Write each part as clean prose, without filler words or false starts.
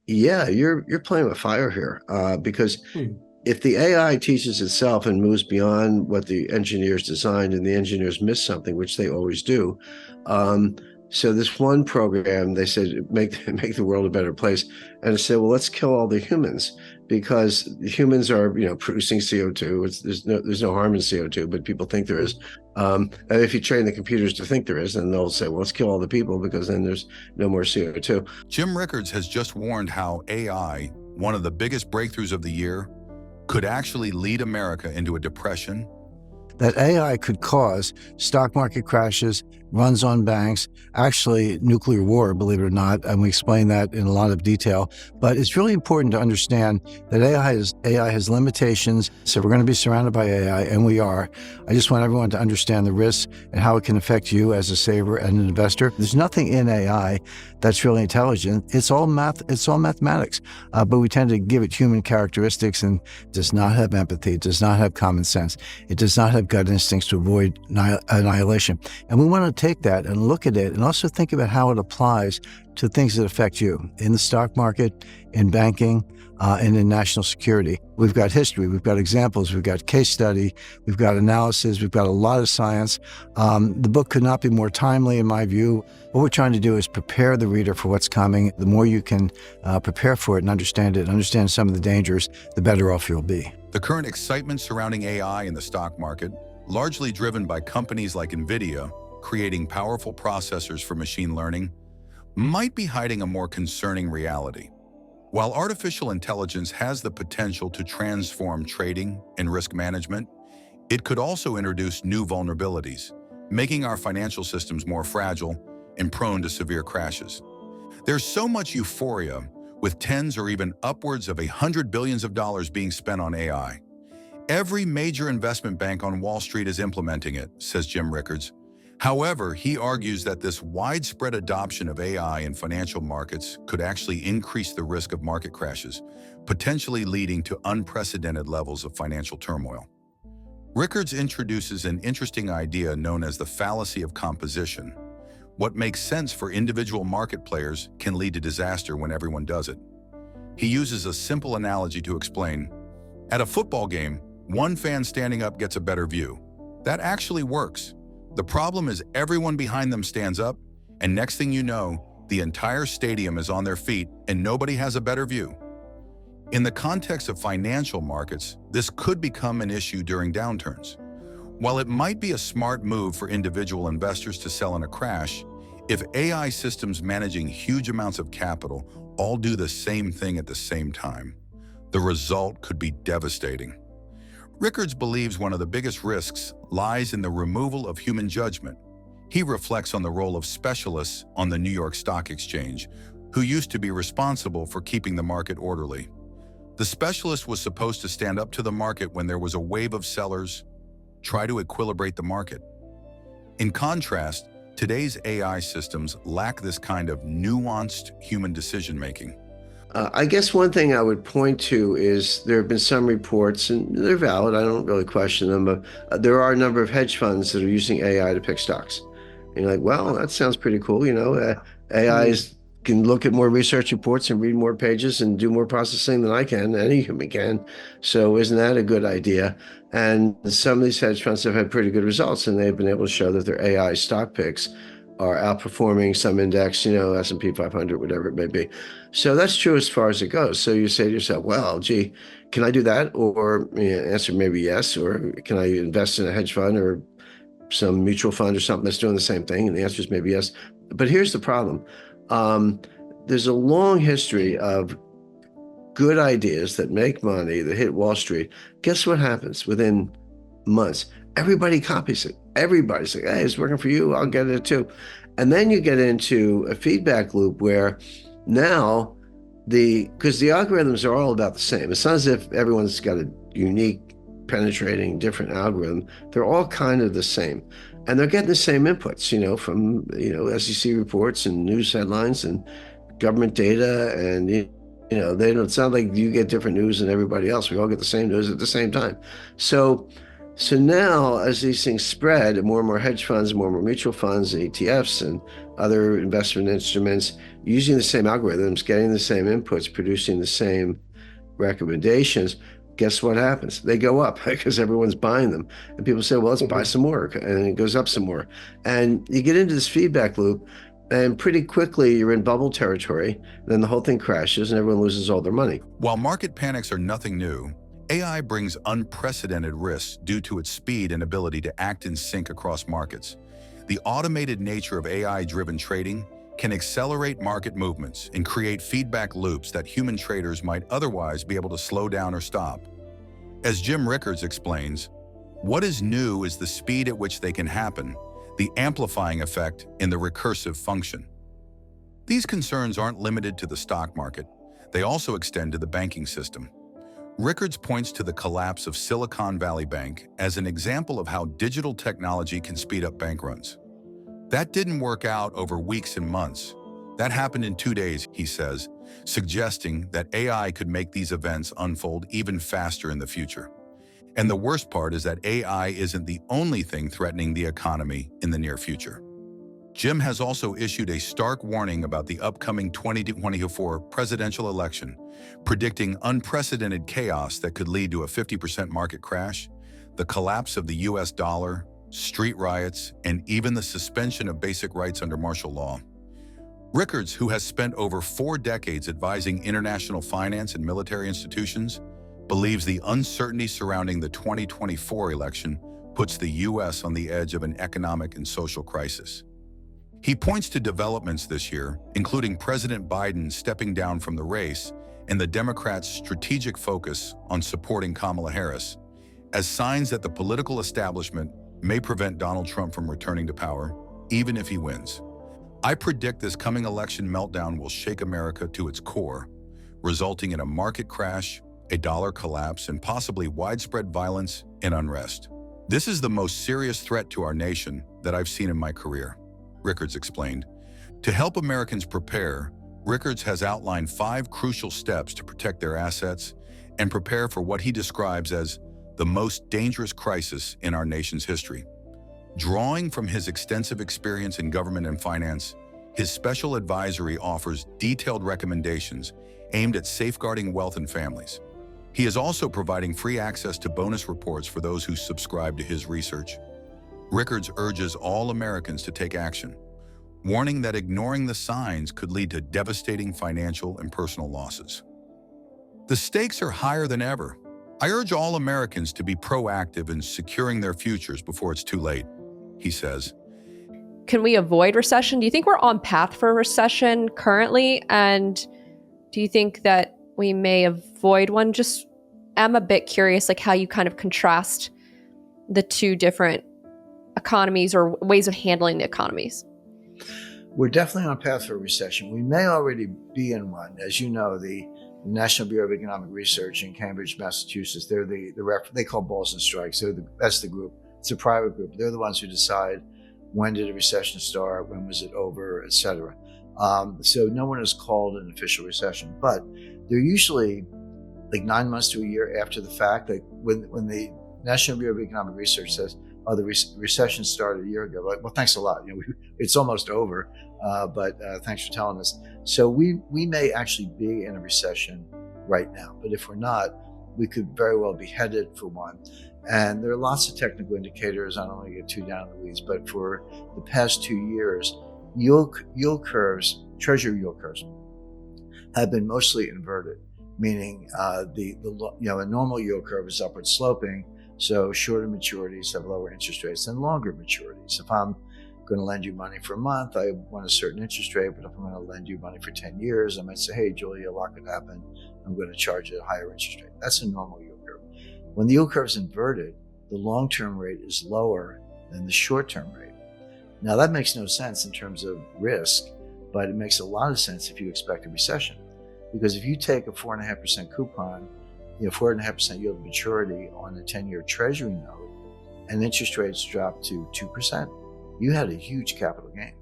Yeah, you're playing with fire here, because Hmm. if the AI teaches itself and moves beyond what the engineers designed, and the engineers miss something, which they always do. Um, so this one program, they said make make the world a better place, and it said, well, let's kill all the humans because humans are producing CO2. There's no harm in CO2, but people think there is. Hmm. And if you train the computers to think there is, then they'll say, well, let's kill all the people because then there's no more CO2. Jim Rickards has just warned how AI, one of the biggest breakthroughs of the year, could actually lead America into a depression. That AI could cause stock market crashes, runs on banks, actually nuclear war, believe it or not, and we explain that in a lot of detail. But it's really important to understand that AI has limitations. So we're going to be surrounded by AI, and we are. I just want everyone to understand the risks and how it can affect you as a saver and an investor. There's nothing in AI that's really intelligent. It's all math. It's all mathematics. But we tend to give it human characteristics and does not have empathy, does not have common sense. It does not have gut instincts to avoid annihilation. And we want to take that and look at it and also think about how it applies to things that affect you in the stock market, in banking, and in national security. We've got history, we've got examples, we've got case study, we've got analysis, we've got a lot of science. The book could not be more timely in my view. What we're trying to do is prepare the reader for what's coming. The more you can prepare for it and understand some of the dangers, the better off you'll be. The current excitement surrounding AI in the stock market, largely driven by companies like NVIDIA creating powerful processors for machine learning, might be hiding a more concerning reality. While artificial intelligence has the potential to transform trading and risk management, it could also introduce new vulnerabilities, making our financial systems more fragile and prone to severe crashes. There's so much euphoria, with tens or even upwards of $100 billion being spent on AI. Every major investment bank on Wall Street is implementing it, says Jim Rickards. However, he argues that this widespread adoption of AI in financial markets could actually increase the risk of market crashes, potentially leading to unprecedented levels of financial turmoil. Rickards introduces an interesting idea known as the fallacy of composition. What makes sense for individual market players can lead to disaster when everyone does it. He uses a simple analogy to explain. At a football game, one fan standing up gets a better view. That actually works. The problem is everyone behind them stands up, and next thing you know, the entire stadium is on their feet and nobody has a better view. In the context of financial markets, this could become an issue during downturns. While it might be a smart move for individual investors to sell in a crash, if AI systems managing huge amounts of capital all do the same thing at the same time, the result could be devastating. Rickards believes one of the biggest risks lies in the removal of human judgment. He reflects on the role of specialists on the New York Stock Exchange, who used to be responsible for keeping the market orderly. The specialist was supposed to stand up to the market when there was a wave of sellers, try to equilibrate the market. In contrast, today's AI systems lack this kind of nuanced human decision-making. I guess one thing I would point to is there have been some reports, and they're valid. I don't really question them, but there are a number of hedge funds that are using AI to pick stocks. And you're like, well, that sounds pretty cool. AI Hmm. can look at more research reports and read more pages and do more processing than I can, any human can. So isn't that a good idea? And some of these hedge funds have had pretty good results, and they've been able to show that their AI stock picks are outperforming some index, S&P 500, whatever it may be. So that's true as far as it goes. So you say to yourself, well, gee, can I do that? Or answer maybe yes. Or can I invest in a hedge fund or some mutual fund or something that's doing the same thing? And the answer is maybe yes. But here's the problem. Um, there's a long history of good ideas that make money, that hit Wall Street. Guess what happens within months? Everybody copies it. Everybody's like, hey, it's working for you. I'll get it too. And then you get into a feedback loop where now because the algorithms are all about the same. It's not as if everyone's got a unique, penetrating, different algorithm. They're all kind of the same. And they're getting the same inputs, from, SEC reports and news headlines and government data. And, they don't sound like you get different news than everybody else. We all get the same news at the same time. So So now, as these things spread, more and more hedge funds, more and more mutual funds, and ETFs, and other investment instruments using the same algorithms, getting the same inputs, producing the same recommendations, guess what happens? They go up because everyone's buying them. And people say, well, let's buy some more. And it goes up some more. And you get into this feedback loop, and pretty quickly you're in bubble territory. Then the whole thing crashes and everyone loses all their money. While market panics are nothing new, AI brings unprecedented risks due to its speed and ability to act in sync across markets. The automated nature of AI-driven trading can accelerate market movements and create feedback loops that human traders might otherwise be able to slow down or stop. As Jim Rickards explains, what is new is the speed at which they can happen, the amplifying effect in the recursive function. These concerns aren't limited to the stock market. They also extend to the banking system. Rickards points to the collapse of Silicon Valley Bank as an example of how digital technology can speed up bank runs. That didn't work out over weeks and months. That happened in 2 days, he says, suggesting that AI could make these events unfold even faster in the future. And the worst part is that AI isn't the only thing threatening the economy in the near future. Jim has also issued a stark warning about the upcoming 2024 presidential election, predicting unprecedented chaos that could lead to a 50% market crash, the collapse of the US dollar, street riots, and even the suspension of basic rights under martial law. Rickards, who has spent over 4 decades advising international finance and military institutions, believes the uncertainty surrounding the 2024 election puts the US on the edge of an economic and social crisis. He points to developments this year, including President Biden stepping down from the race and the Democrats' strategic focus on supporting Kamala Harris, as signs that the political establishment may prevent Donald Trump from returning to power, even if he wins. I predict this coming election meltdown will shake America to its core, resulting in a market crash, a dollar collapse, and possibly widespread violence and unrest. This is the most serious threat to our nation that I've seen in my career, Rickards explained. To help Americans prepare, Rickards has outlined 5 crucial steps to protect their assets and prepare for what he describes as the most dangerous crisis in our nation's history. Drawing from his extensive experience in government and finance, his special advisory offers detailed recommendations aimed at safeguarding wealth and families. He is also providing free access to bonus reports for those who subscribe to his research. Rickards urges all Americans to take action, warning that ignoring the signs could lead to devastating financial and personal losses. The stakes are higher than ever. I urge all Americans to be proactive in securing their futures before it's too late, he says. Can we avoid recession? Do you think we're on path for a recession currently? And do you think that we may avoid one? Just, I'm a bit curious, like how you kind of contrast the two different economies or ways of handling the economies. We're definitely on path for a recession. We may already be in one. As you know, the National Bureau of Economic Research in Cambridge, Massachusetts, they're they call balls and strikes. That's the group. It's a private group. They're the ones who decide when did a recession start, when was it over, et cetera. So no one has called an official recession, but they're usually like 9 months to a year after the fact. Like when the National Bureau of Economic Research says, "Oh, the recession started a year ago," like, well, thanks a lot. It's almost over, but thanks for telling us. So we may actually be in a recession right now, but if we're not, we could very well be headed for one. And there are lots of technical indicators. I don't want to get too down in the weeds, but for the past 2 years, yield curves, treasury yield curves, have been mostly inverted, meaning a normal yield curve is upward sloping. So shorter maturities have lower interest rates than longer maturities. If I'm going to lend you money for a month, I want a certain interest rate, but if I'm going to lend you money for 10 years, I might say, hey, Julia, a lot could happen. I'm going to charge you a higher interest rate. That's a normal yield curve. When the yield curve is inverted, the long-term rate is lower than the short-term rate. Now that makes no sense in terms of risk, but it makes a lot of sense if you expect a recession. Because if you take a 4.5% coupon, 4.5% yield to maturity on a 10-year treasury note, and interest rates drop to 2%, you had a huge capital gain.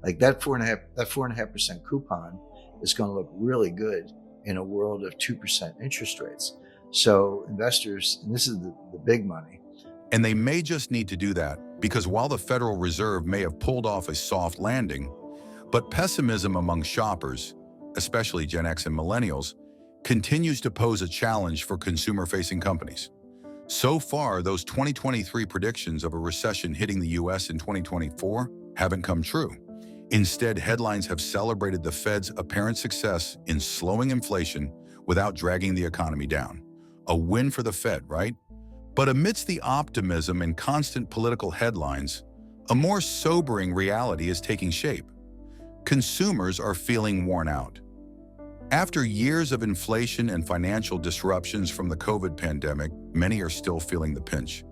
Like that 4.5% coupon is going to look really good in a world of 2% interest rates. So investors, and this is the big money, And they may just need to do that because while the Federal Reserve may have pulled off a soft landing, but pessimism among shoppers, especially Gen X and millennials, continues to pose a challenge for consumer-facing companies. So far, those 2023 predictions of a recession hitting the US in 2024 haven't come true. Instead, headlines have celebrated the Fed's apparent success in slowing inflation without dragging the economy down. A win for the Fed, right? But amidst the optimism and constant political headlines, a more sobering reality is taking shape. Consumers are feeling worn out. After years of inflation and financial disruptions from the COVID pandemic, many are still feeling the pinch.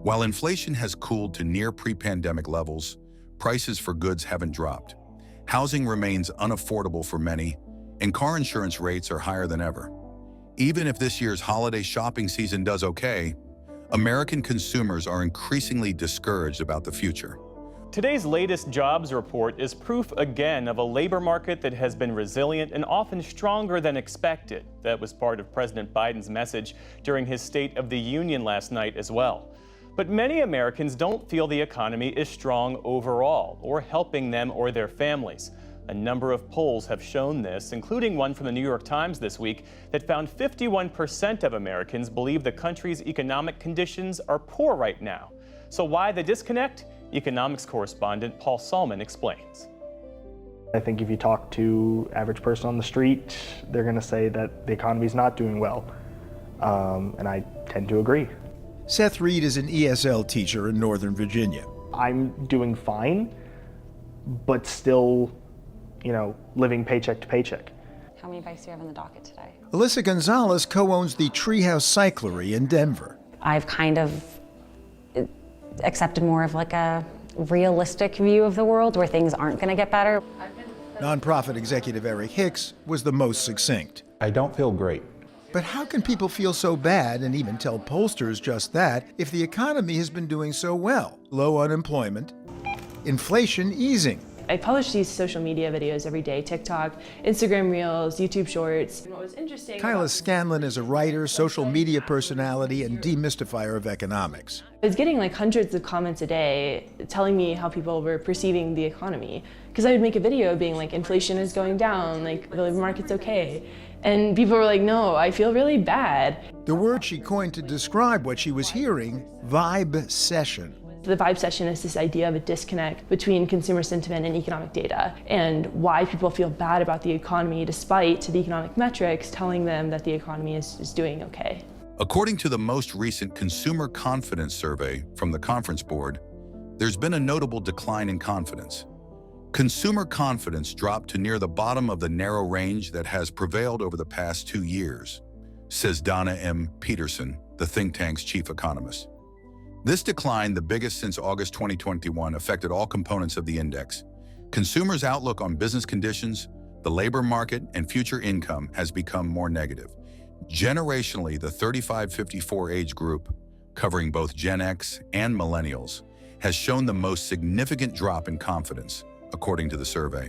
While inflation has cooled to near pre-pandemic levels, prices for goods haven't dropped. Housing remains unaffordable for many, and car insurance rates are higher than ever. Even if this year's holiday shopping season does okay, American consumers are increasingly discouraged about the future. Today's latest jobs report is proof again of a labor market that has been resilient and often stronger than expected. That was part of President Biden's message during his State of the Union last night as well. But many Americans don't feel the economy is strong overall or helping them or their families. A number of polls have shown this, including one from the New York Times this week that found 51% of Americans believe the country's economic conditions are poor right now. So why the disconnect? Economics correspondent Paul Salman explains. I think if you talk to average person on the street, they're going to say that the economy's not doing well, and I tend to agree. Seth Reed is an ESL teacher in Northern Virginia. I'm doing fine, but still, living paycheck to paycheck. How many bikes do you have on the docket today? Alyssa Gonzalez co-owns the Treehouse Cyclery in Denver. I've kind of accepted more of like a realistic view of the world where things aren't going to get better. Nonprofit executive Eric Hicks was the most succinct. I don't feel great. But how can people feel so bad and even tell pollsters just that if the economy has been doing so well? Low unemployment, inflation easing. I publish these social media videos every day, TikTok, Instagram Reels, YouTube Shorts. And what was interesting Kyla Scanlon is a writer, social media personality, and demystifier of economics. I was getting like hundreds of comments a day telling me how people were perceiving the economy. Because I would make a video being like, inflation is going down, like the labor market's okay. And people were like, no, I feel really bad. The word she coined to describe what she was hearing, vibe-session. The vibe session is this idea of a disconnect between consumer sentiment and economic data, and why people feel bad about the economy despite the economic metrics telling them that the economy is doing okay. According to the most recent Consumer Confidence Survey from the Conference Board, there's been a notable decline in confidence. Consumer confidence dropped to near the bottom of the narrow range that has prevailed over the past 2 years, says Donna M. Peterson, the think tank's chief economist. This decline, the biggest since August 2021, affected all components of the index. Consumers' outlook on business conditions, the labor market, and future income has become more negative. Generationally, the 35-54 age group, covering both Gen X and millennials, has shown the most significant drop in confidence, according to the survey.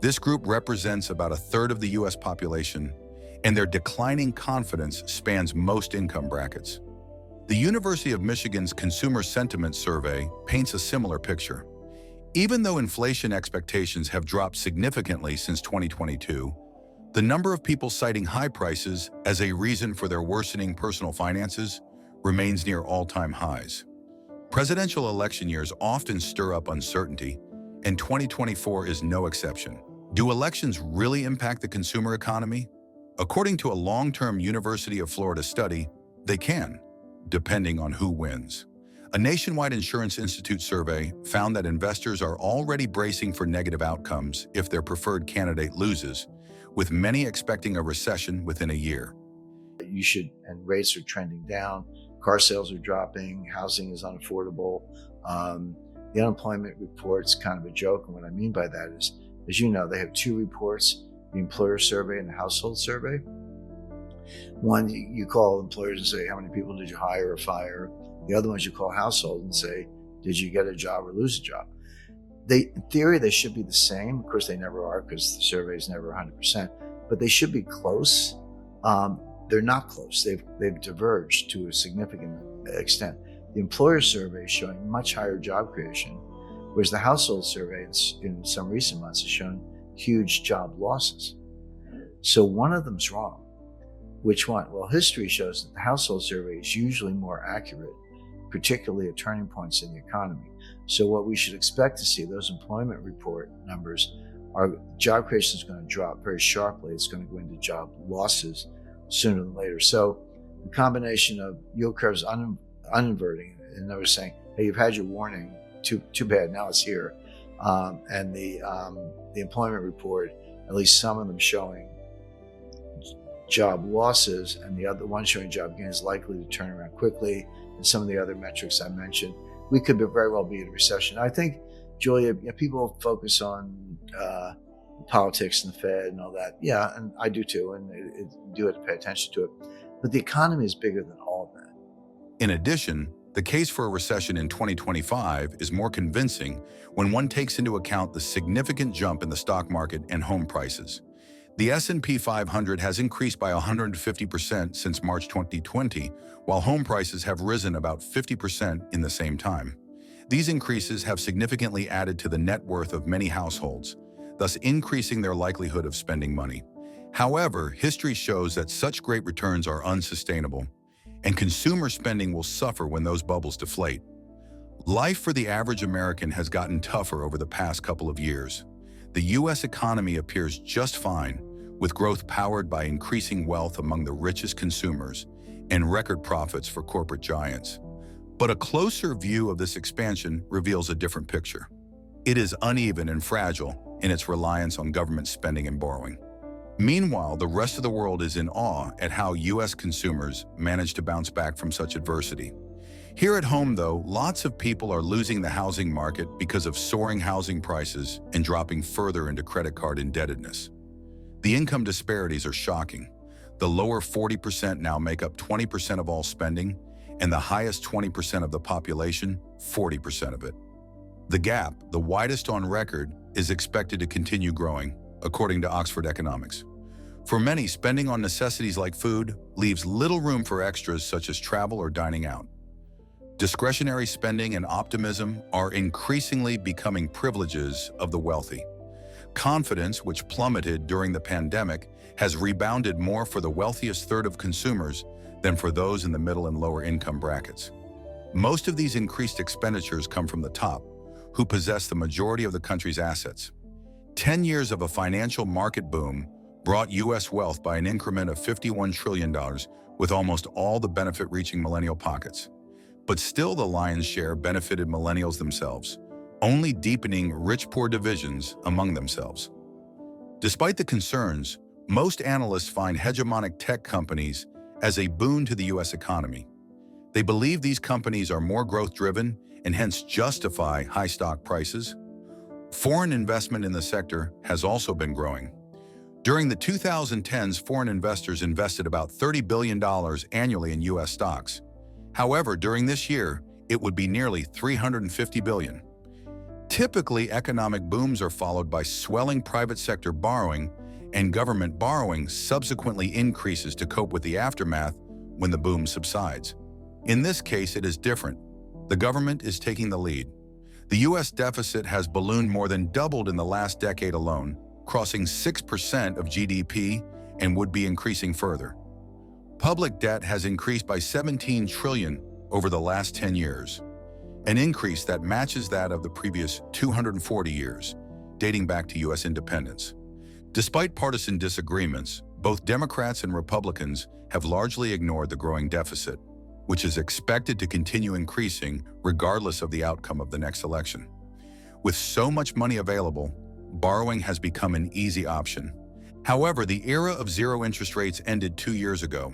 This group represents about a third of the U.S. population, and their declining confidence spans most income brackets. The University of Michigan's Consumer Sentiment Survey paints a similar picture. Even though inflation expectations have dropped significantly since 2022, the number of people citing high prices as a reason for their worsening personal finances remains near all-time highs. Presidential election years often stir up uncertainty, and 2024 is no exception. Do elections really impact the consumer economy? According to a long-term University of Florida study, they can, depending on who wins. A nationwide Insurance Institute survey found that investors are already bracing for negative outcomes if their preferred candidate loses, with many expecting a recession within a year. And rates are trending down, car sales are dropping, housing is unaffordable. The unemployment report's kind of a joke, and what I mean by that is, as you know, they have two reports, the employer survey and the household survey. One, you call employers and say, how many people did you hire or fire? The other ones you call household and say, did you get a job or lose a job? In theory, they should be the same. Of course, they never are because the survey is never 100%, but they should be close. They're not close. They've diverged to a significant extent. The employer survey is showing much higher job creation, whereas the household survey in some recent months has shown huge job losses. So one of them's wrong. Which one? Well, history shows that the household survey is usually more accurate, particularly at turning points in the economy. So what we should expect to see, those employment report numbers, are job creation is going to drop very sharply. It's going to go into job losses sooner than later. So the combination of yield curves uninverting, and they were saying, hey, you've had your warning, too bad, now it's here. And the employment report, at least some of them showing job losses, and the other one showing job gains likely to turn around quickly, and some of the other metrics I mentioned, we could very well be in a recession. I think, Julia, people focus on politics and the Fed and all that. Yeah, and I do too, and do have to pay attention to it. But the economy is bigger than all of that. In addition, the case for a recession in 2025 is more convincing when one takes into account the significant jump in the stock market and home prices. The S&P 500 has increased by 150% since March 2020, while home prices have risen about 50% in the same time. These increases have significantly added to the net worth of many households, thus increasing their likelihood of spending money. However, history shows that such great returns are unsustainable, and consumer spending will suffer when those bubbles deflate. Life for the average American has gotten tougher over the past couple of years. The U.S. economy appears just fine, with growth powered by increasing wealth among the richest consumers and record profits for corporate giants. But a closer view of this expansion reveals a different picture. It is uneven and fragile in its reliance on government spending and borrowing. Meanwhile, the rest of the world is in awe at how U.S. consumers manage to bounce back from such adversity. Here at home, though, lots of people are losing the housing market because of soaring housing prices and dropping further into credit card indebtedness. The income disparities are shocking. The lower 40% now make up 20% of all spending, and the highest 20% of the population, 40% of it. The gap, the widest on record, is expected to continue growing, according to Oxford Economics. For many, spending on necessities like food leaves little room for extras such as travel or dining out. Discretionary spending and optimism are increasingly becoming privileges of the wealthy. Confidence, which plummeted during the pandemic, has rebounded more for the wealthiest third of consumers than for those in the middle and lower income brackets. Most of these increased expenditures come from the top, who possess the majority of the country's assets. 10 years of a financial market boom brought U.S. wealth by an increment of $51 trillion, with almost all the benefit reaching millennial pockets. But still, the lion's share benefited millennials themselves, only deepening rich-poor divisions among themselves. Despite the concerns, most analysts find hegemonic tech companies as a boon to the U.S. economy. They believe these companies are more growth-driven and hence justify high stock prices. Foreign investment in the sector has also been growing. During the 2010s, foreign investors invested about $30 billion annually in U.S. stocks. However, during this year, it would be nearly $350 billion. Typically, economic booms are followed by swelling private sector borrowing, and government borrowing subsequently increases to cope with the aftermath when the boom subsides. In this case, it is different. The government is taking the lead. The U.S. deficit has ballooned more than doubled in the last decade alone, crossing 6% of GDP and would be increasing further. Public debt has increased by $17 trillion over the last 10 years, an increase that matches that of the previous 240 years, dating back to U.S. independence. Despite partisan disagreements, both Democrats and Republicans have largely ignored the growing deficit, which is expected to continue increasing regardless of the outcome of the next election. With so much money available, borrowing has become an easy option. However, the era of zero interest rates ended 2 years ago,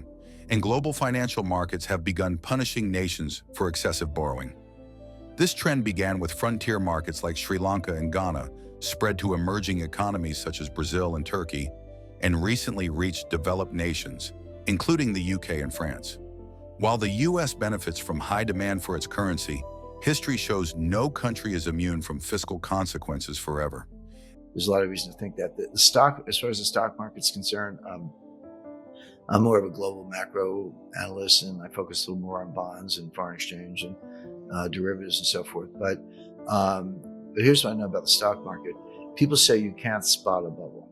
and global financial markets have begun punishing nations for excessive borrowing. This trend began with frontier markets like Sri Lanka and Ghana, spread to emerging economies such as Brazil and Turkey, and recently reached developed nations, including the UK and France. While the US benefits from high demand for its currency, history shows no country is immune from fiscal consequences forever. There's a lot of reason to think that the stock, as far as the stock market's concerned, I'm more of a global macro analyst, and I focus a little more on bonds and foreign exchange. And derivatives and so forth. But here's what I know about the stock market. People say you can't spot a bubble.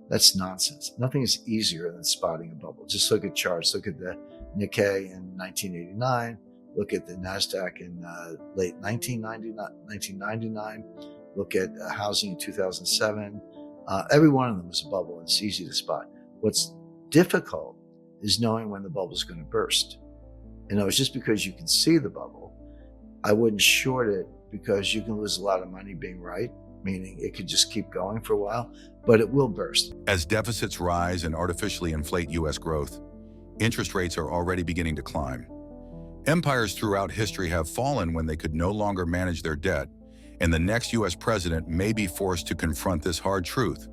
That's nonsense. Nothing is easier than spotting a bubble. Just look at charts. Look at the Nikkei in 1989. Look at the NASDAQ in late 1999. Look at housing in 2007. Every one of them is a bubble, and it's easy to spot. What's difficult is knowing when the bubble is going to burst. It's just because you can see the bubble, I wouldn't short it, because you can lose a lot of money being right, meaning it could just keep going for a while, but it will burst. As deficits rise and artificially inflate U.S. growth, interest rates are already beginning to climb. Empires throughout history have fallen when they could no longer manage their debt, and the next U.S. president may be forced to confront this hard truth.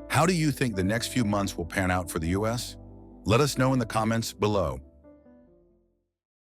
How do you think the next few months will pan out for the U.S.? Let us know in the comments below.